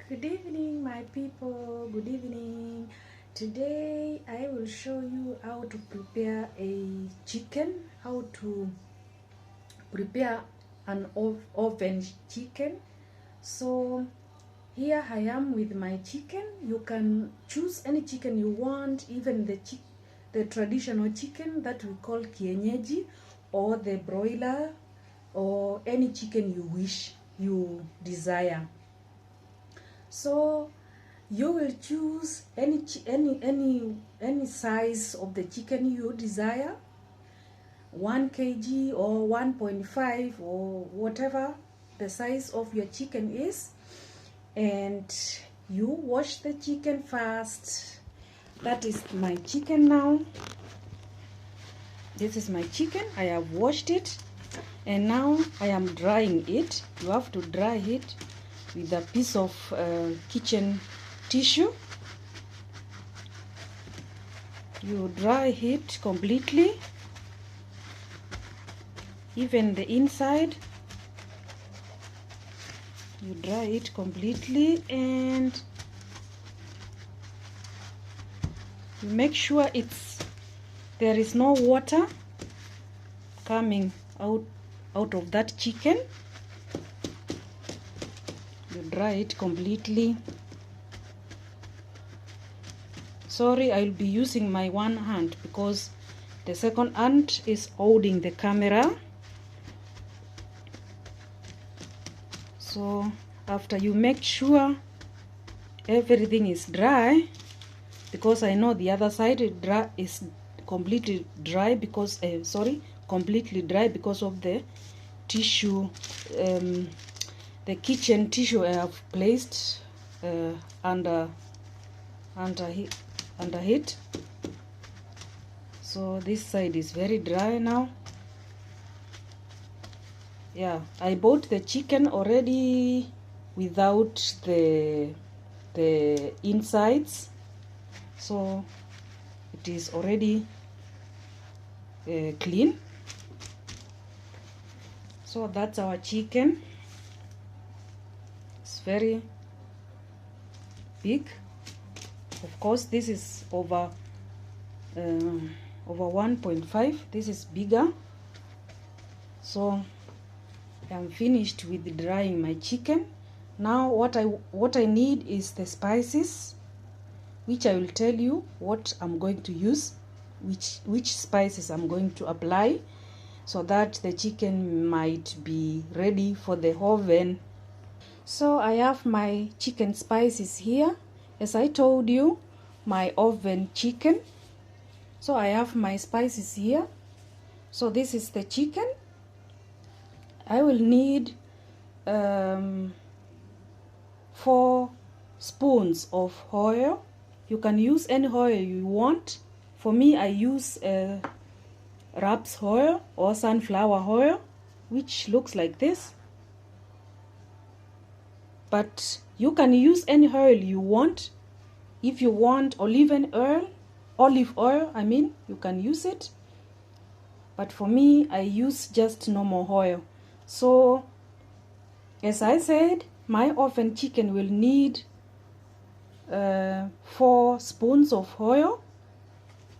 Good evening, my people. Good evening. Today I will show you how to prepare a chicken, how to prepare an oven chicken. So here I am with my chicken. You can choose any chicken you want, even the traditional chicken that we call kienyeji, or the broiler, or any chicken you wish, you desire. So you will choose any size of the chicken you desire, 1 kg or 1.5 or whatever the size of your chicken is, and you wash the chicken first. That is my chicken now. This is my chicken. I have washed it, and now I am drying it. You have to dry it with a piece of kitchen tissue. You dry it completely, even the inside. You dry it completely, and you make sure there is no water coming out of that chicken. You dry it completely. Sorry, I'll be using my one hand because the second hand is holding the camera. So after you make sure everything is dry, because I know the other side is completely dry because completely dry because of the tissue, the kitchen tissue I have placed under heat. So this side is very dry now. Yeah, I bought the chicken already without the insides, so it is already clean. So that's our chicken. It's very big. Of course, this is over 1.5. This is bigger. So I'm finished with drying my chicken. Now what I need is the spices, which I will tell you what I'm going to use, which spices I'm going to apply, so that the chicken might be ready for the oven. So I have my chicken spices here. As I told you, my oven chicken. So I have my spices here. So this is the chicken. I will need 4 spoons of oil. You can use any oil you want. For me, I use raps oil or sunflower oil, which looks like this. But you can use any oil you want. If you want olive oil, I mean, you can use it. But for me, I use just normal oil. So, as I said, my oven chicken will need 4 spoons of oil,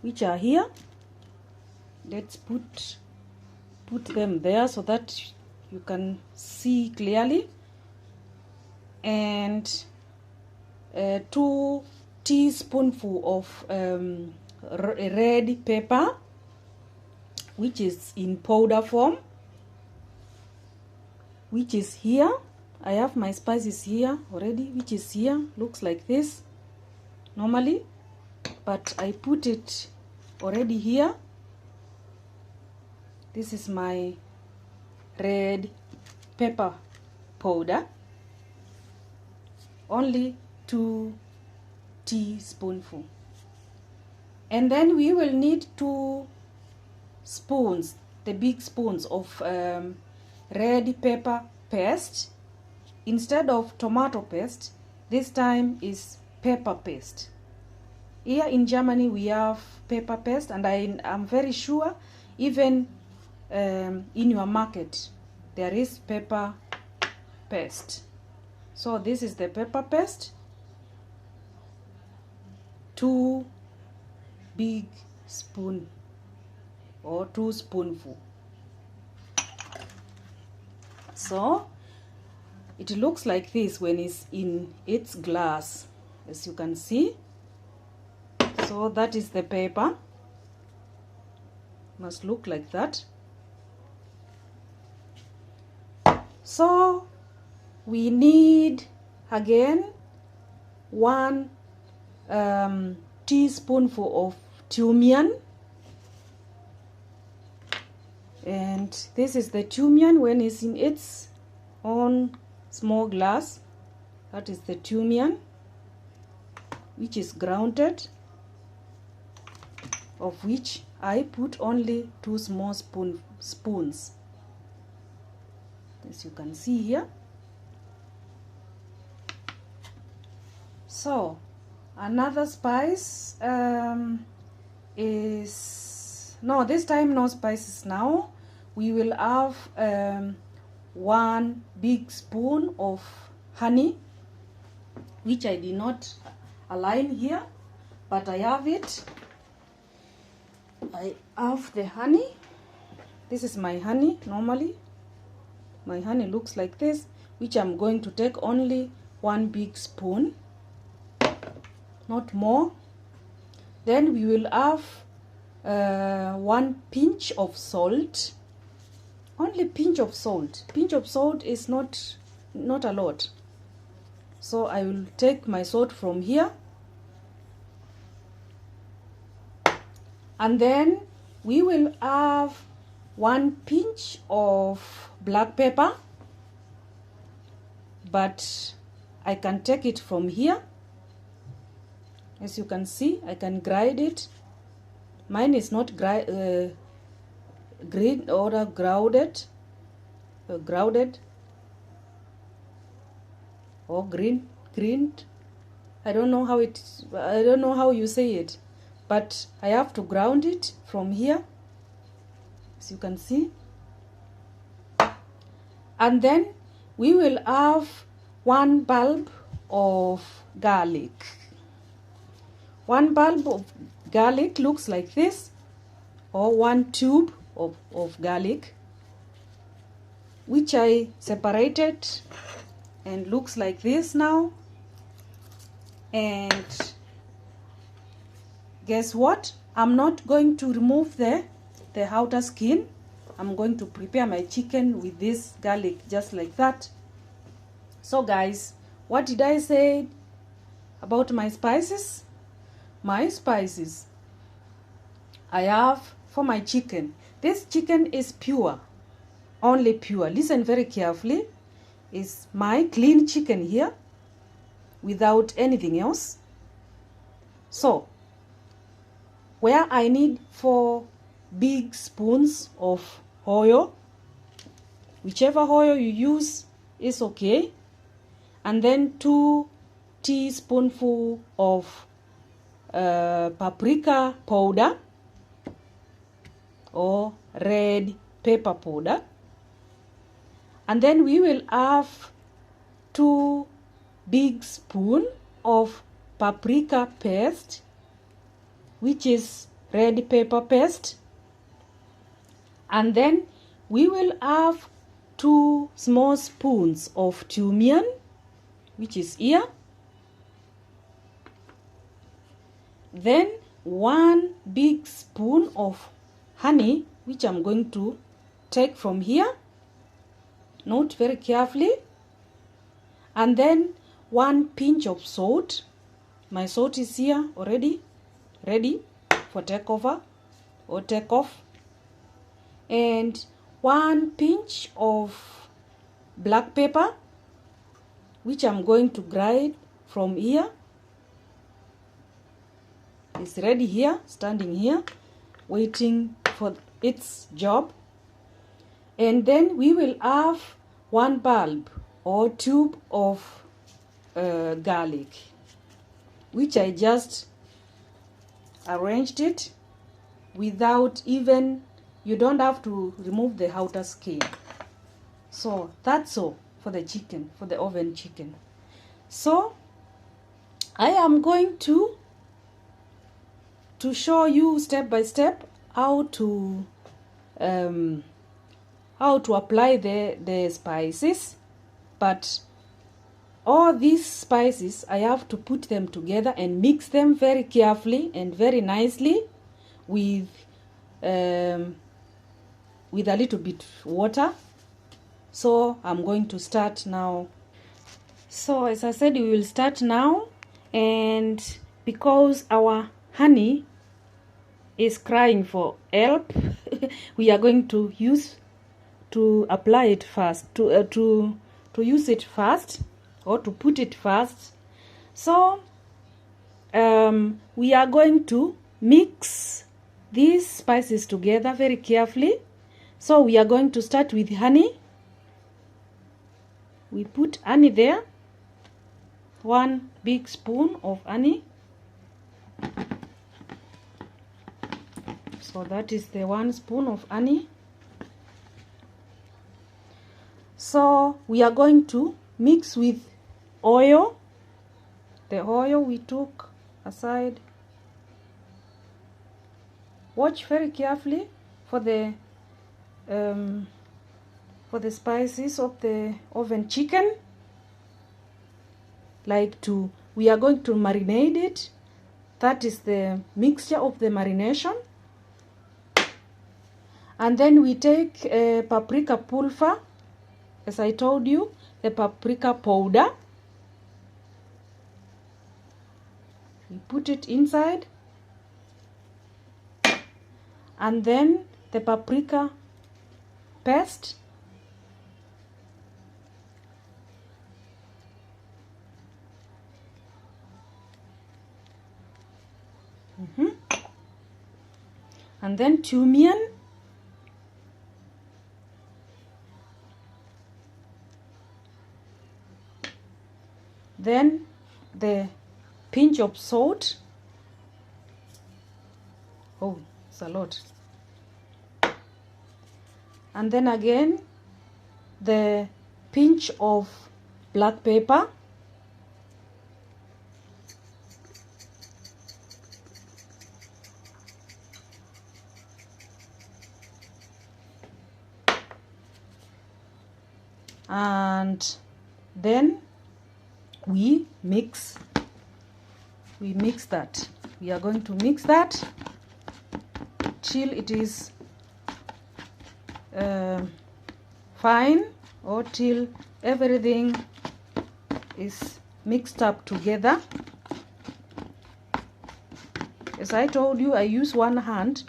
which are here. Let's put them there so that you can see clearly. And 2 teaspoonfuls of red pepper, which is in powder form, which is here. I have my spices here already, which is here, looks like this normally, but I put it already here. This is my red pepper powder, only 2 teaspoonfuls. And then we will need 2 spoons, the big spoons of red pepper paste. Instead of tomato paste, this time is pepper paste. Here in Germany we have pepper paste, and I am very sure even in your market there is pepper paste. So this is the pepper paste, 2 big spoon or 2 spoonful. So it looks like this when it's in its glass, as you can see. So that is the pepper. Must look like that. So we need again 1 teaspoonful of thymian, and this is the thymian when it's in its own small glass. That is the thymian, which is grounded, of which I put only 2 small spoons, as you can see here. So another spice is, no, this time no spices now. We will have 1 big spoon of honey, which I did not align here, but I have it. I have the honey. This is my honey. Normally my honey looks like this, which I'm going to take only 1 big spoon, not more. Then we will have 1 pinch of salt, only pinch of salt. Pinch of salt is not a lot. So I will take my salt from here, and then we will have 1 pinch of black pepper, but I can take it from here. As you can see, I can grind it. Mine is not green or grounded or green. I don't know how you say it, but I have to ground it from here, as you can see. And then we will have 1 bulb of garlic. 1 bulb of garlic looks like this, or 1 tube of garlic, which I separated and looks like this now. And guess what? I'm not going to remove the outer skin. I'm going to prepare my chicken with this garlic just like that. So guys, what did I say about my spices? My spices I have for my chicken. This chicken is pure, only pure. Listen very carefully. It's my clean chicken here, without anything else. So where I need 4 big spoons of oil, whichever oil you use is okay, and then 2 teaspoonful of paprika powder or red pepper powder, and then we will have 2 big spoon of paprika paste, which is red pepper paste, and then we will have 2 small spoons of thymian, which is here. Then 1 big spoon of honey, which I'm going to take from here. Note very carefully. And then 1 pinch of salt. My salt is here already, ready for takeover or take off. And 1 pinch of black pepper, which I'm going to grind from here. It's ready here, standing here, waiting for its job. And then we will have 1 bulb or tube of garlic, which I just arranged it without even, you don't have to remove the outer skin. So that's all for the chicken, for the oven chicken. So I am going to show you step by step how to apply the spices, but all these spices I have to put them together and mix them very carefully and very nicely with a little bit water. So I'm going to start now. So as I said, we will start now, and because our honey is crying for help, we are going to apply it first, to use it first, or to put it first. So we are going to mix these spices together very carefully. So we are going to start with honey. We put honey there, 1 big spoon of honey. So that is the 1 spoon of honey. So we are going to mix with oil. The oil we took aside. Watch very carefully for the spices of the oven chicken. We are going to marinate it. That is the mixture of the marination. And then we take paprika pulver, as I told you, the paprika powder. We put it inside. And then the paprika paste. And then cumin. Then the pinch of salt. Oh, it's a lot. And then again the pinch of black pepper. And then we mix that. We are going to mix that till it is fine, or till everything is mixed up together. As I told you, I use one hand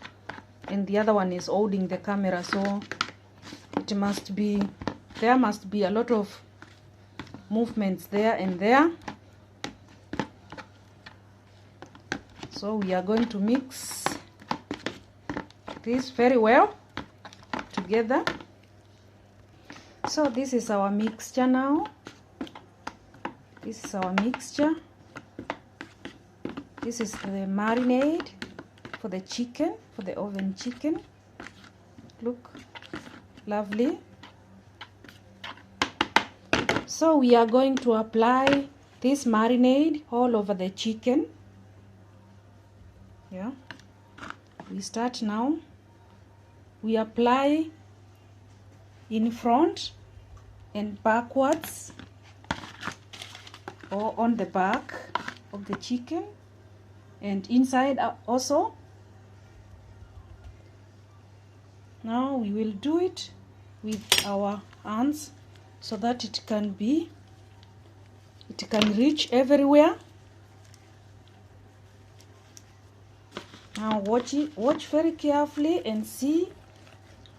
and the other one is holding the camera, so there must be a lot of movements there and there. So we are going to mix this very well together. So this is our mixture now. This is our mixture. This is the marinade for the chicken, for the oven chicken. Look, lovely. So we are going to apply this marinade all over the chicken. Yeah, we start now. We apply in front and backwards, or on the back of the chicken, and inside also. Now we will do it with our hands so that it can reach everywhere. Now watch very carefully and see.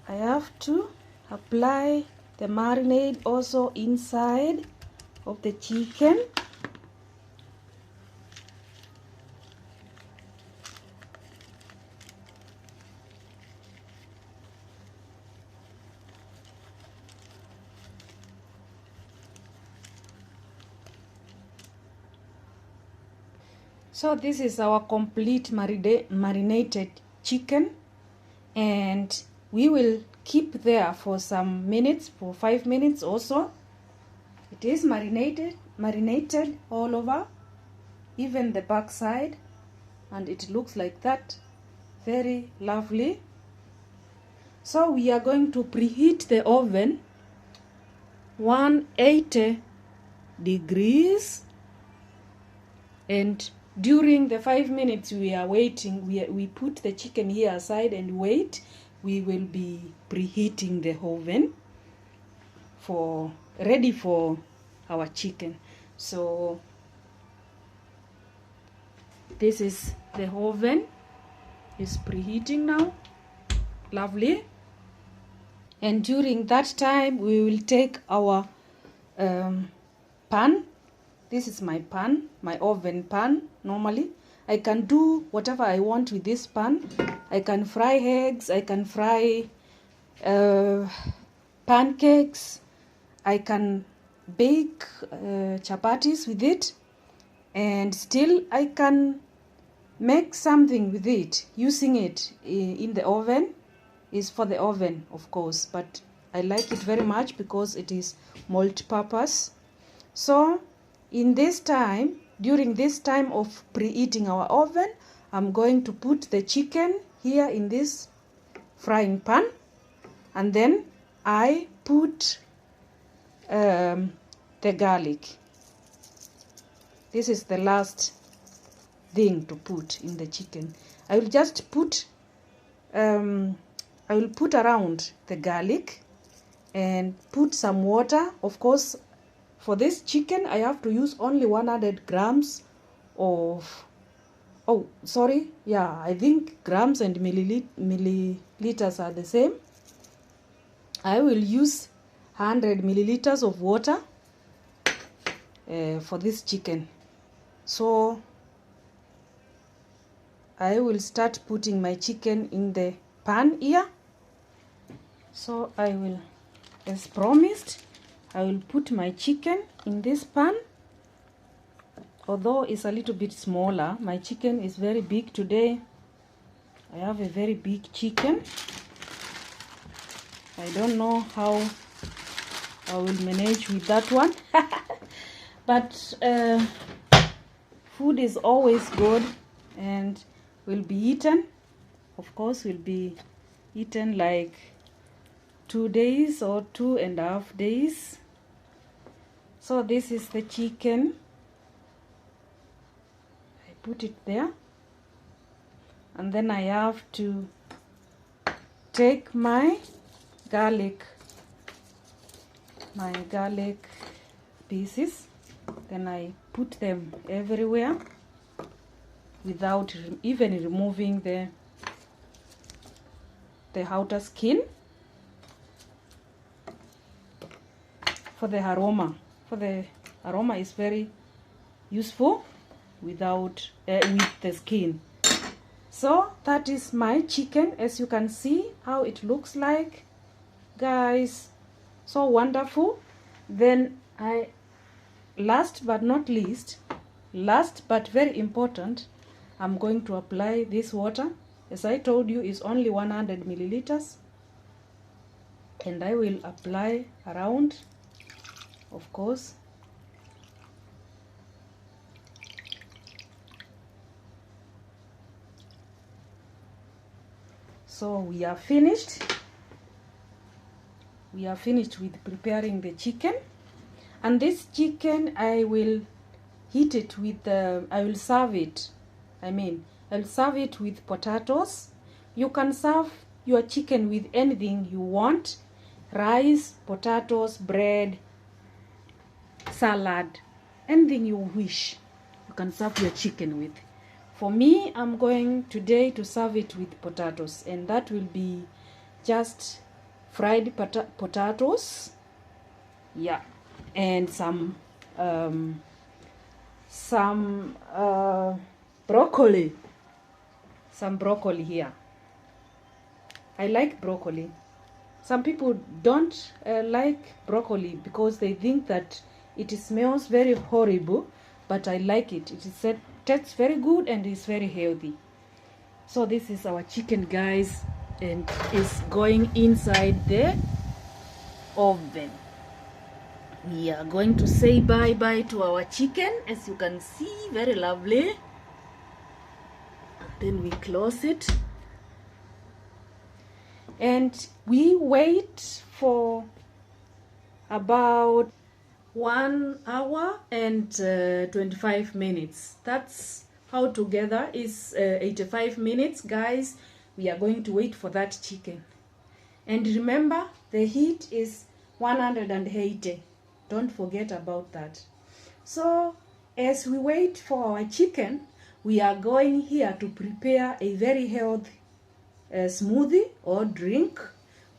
I have to apply the marinade also inside of the chicken. So this is our complete marinated chicken, and we will keep there for some minutes, for 5 minutes or so. It is marinated marinated all over, even the back side, and it looks like that. Very lovely. So we are going to preheat the oven 180 degrees, and during the 5 minutes we are waiting, we put the chicken here aside and wait. We will be preheating the oven for ready for our chicken. So this is the oven is preheating now. Lovely. And during that time we will take our pan. This is my pan, my oven pan. Normally I can do whatever I want with this pan. I can fry eggs, I can fry pancakes, I can bake chapatis with it, and still I can make something with it. Using it in the oven is for the oven, of course, but I like it very much because it is multi-purpose. So in this time, during this time of preheating our oven, I'm going to put the chicken here in this frying pan, and then I put the garlic. This is the last thing to put in the chicken. I will just put I will put around the garlic and put some water. Of course, for this chicken I have to use only 100 grams of, oh sorry, yeah, I think grams and milliliters are the same. I will use 100 milliliters of water for this chicken. So I will start putting my chicken in the pan here. So I will, as promised, I will put my chicken in this pan. Although it's a little bit smaller, my chicken is very big today. I have a very big chicken. I don't know how I will manage with that one. But food is always good and will be eaten. Of course, will be eaten like 2 days or 2.5 days. So this is the chicken. I put it there, and then I have to take my garlic pieces, then I put them everywhere without even removing the outer skin, for the aroma. For the aroma is very useful without with the skin. So that is my chicken. As you can see how it looks like, guys, so wonderful. Then last but not least, last but very important, I'm going to apply this water. As I told you, is only 100 milliliters, and I will apply around, of course. So we are finished. We are finished with preparing the chicken, and this chicken I will heat it with I will serve it. I'll serve it with potatoes. You can serve your chicken with anything you want: rice, potatoes, bread, salad, anything you wish. You can serve your chicken with. For me, I'm going today to serve it with potatoes, and that will be just fried potatoes, yeah, and some broccoli. Some broccoli here. I like broccoli. Some people don't like broccoli because they think that it smells very horrible, but I like it. It tastes very good and is very healthy. So this is our chicken, guys, and it's going inside the oven. we are going to say bye-bye to our chicken. As you can see, very lovely. Then we close it. And we wait for about 1 hour and 25 minutes. That's how together is 85 minutes, guys. We are going to wait for that chicken. And remember, the heat is 180. Don't forget about that. So as we wait for our chicken, we are going here to prepare a very healthy smoothie or drink,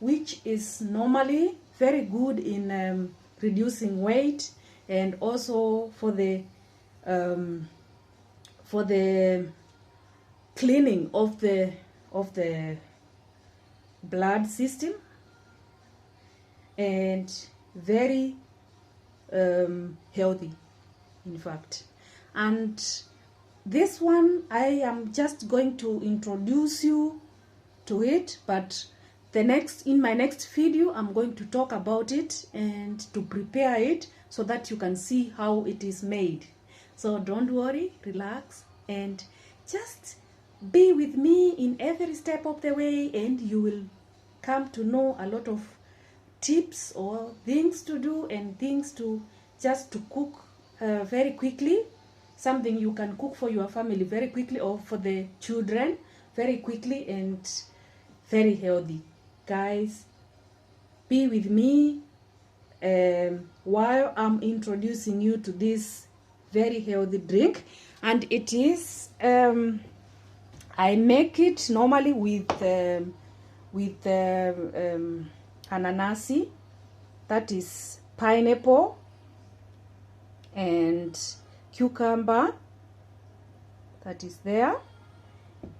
which is normally very good in reducing weight, and also for the cleaning of the blood system, and very healthy, in fact. And this one, I am just going to introduce you to it, but in my next video I'm going to talk about it and to prepare it so that you can see how it is made. So don't worry, relax, and just be with me in every step of the way, and you will come to know a lot of tips or things to do and things to just to cook very quickly, something you can cook for your family very quickly or for the children very quickly and very healthy. Guys, be with me while I'm introducing you to this very healthy drink. And it is I make it normally with ananasi, that is pineapple, and cucumber, that is there,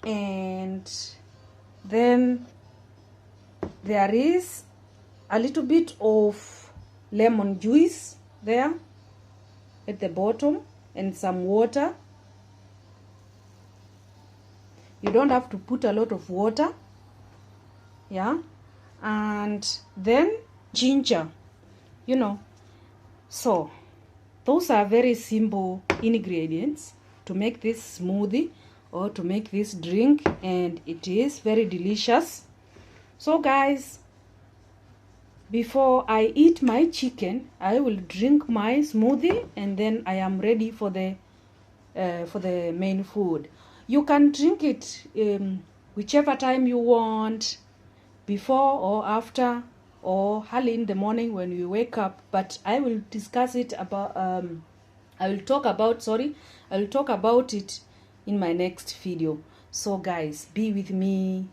and then there is a little bit of lemon juice there at the bottom, and some water. You don't have to put a lot of water, yeah. And then ginger, you know. So those are very simple ingredients to make this smoothie or to make this drink, and it is very delicious. So guys, before I eat my chicken, I will drink my smoothie, and then I am ready for the main food. You can drink it whichever time you want, before or after, or early in the morning when you wake up. But I will discuss it about I will talk about it in my next video. So guys, be with me,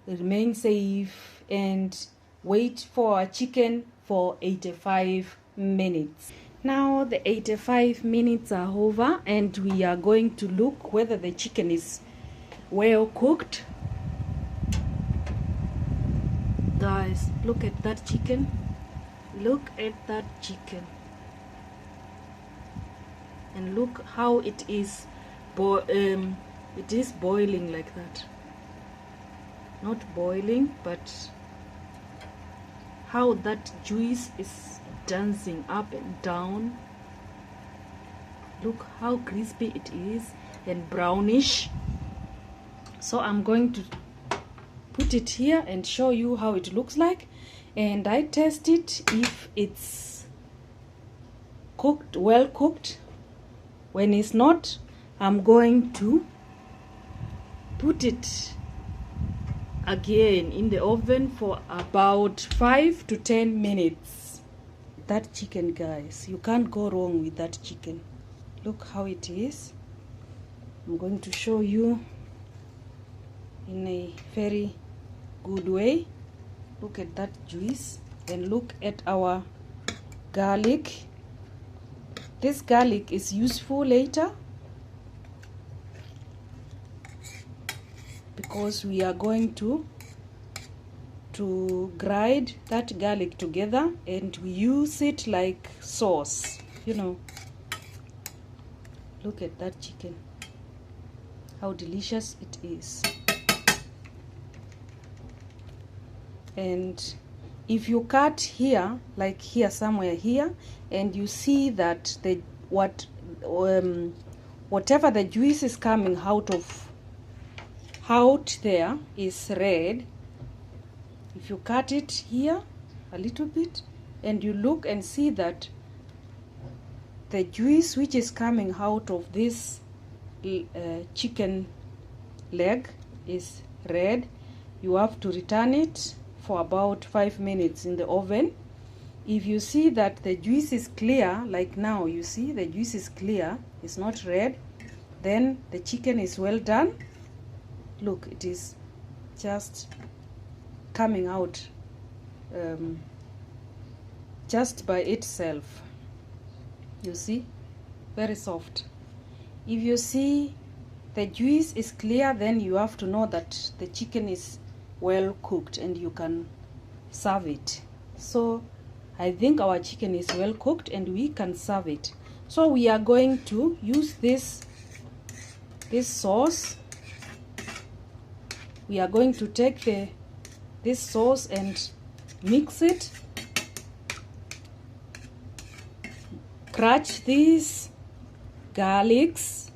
remain safe, and wait for our chicken for 85 minutes. Now the 85 minutes are over, and we are going to look whether the chicken is well cooked. Guys, look at that chicken. Look at that chicken. And look how it is boiling like that. Not boiling, but how that juice is dancing up and down. Look how crispy it is and brownish. So I'm going to put it here and show you how it looks like, and I test it if it's cooked, well cooked. When it's not, I'm going to put it again in the oven for about 5 to 10 minutes. That chicken, guys, you can't go wrong with that chicken. Look how it is. I'm going to show you in a very good way. Look at that juice, and look at our garlic. This garlic is useful later because we are going to grind that garlic together, and we use it like sauce, you know. Look at that chicken, how delicious it is. And if you cut here, like here, somewhere here, and you see that the whatever the juice is coming out there is red. If you cut it here a little bit and you look and see that the juice which is coming out of this chicken leg is red, you have to return it for about 5 minutes in the oven. If you see that the juice is clear, like now you see the juice is clear, it's not red, then the chicken is well done. Look, it is just coming out just by itself. You see, very soft. If you see the juice is clear, then you have to know that the chicken is well cooked and you can serve it. So I think our chicken is well cooked and we can serve it. So we are going to use this sauce. We are going to take this sauce and mix it. Crush these garlics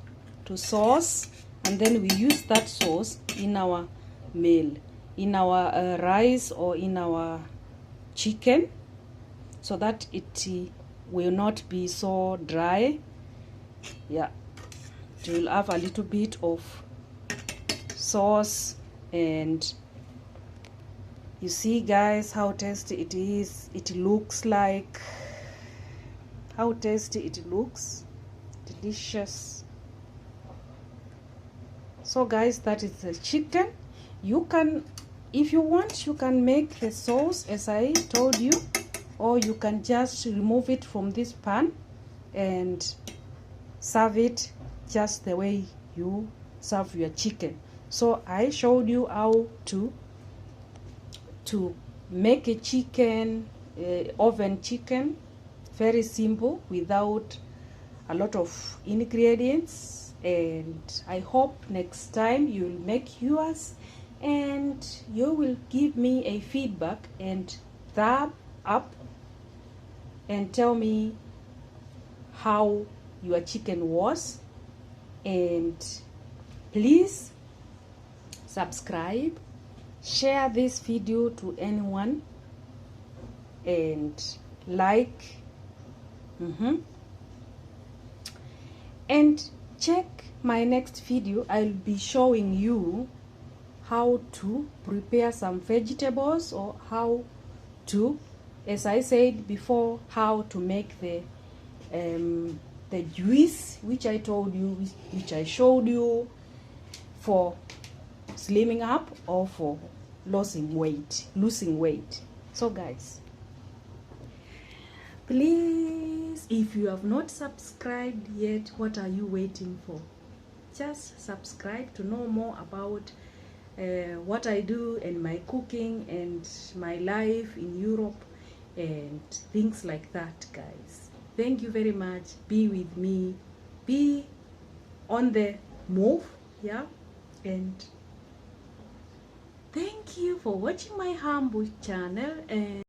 to sauce, and then we use that sauce in our meal, in our rice or in our chicken, so that it will not be so dry. Yeah, it will have a little bit of sauce, and you see guys how tasty it is. It looks like how tasty it looks, delicious. So guys, that is the chicken. You can, if you want, you can make the sauce as I told you, or you can just remove it from this pan and serve it just the way you serve your chicken. So I showed you how to make a chicken, oven chicken, very simple, without a lot of ingredients. And I hope next time you'll make yours and you will give me a feedback and thumb up and tell me how your chicken was. And please subscribe, share this video to anyone, and like. And check my next video. I'll be showing you how to prepare some vegetables, or how to, as I said before, how to make the juice which I told you, which I showed you, for slimming up or for losing weight. So guys, please, if you have not subscribed yet, what are you waiting for? Just subscribe to know more about what I do and my cooking and my life in Europe and things like that, guys. Thank you very much. Be with me, be on the move, yeah. And thank you for watching my humble channel. And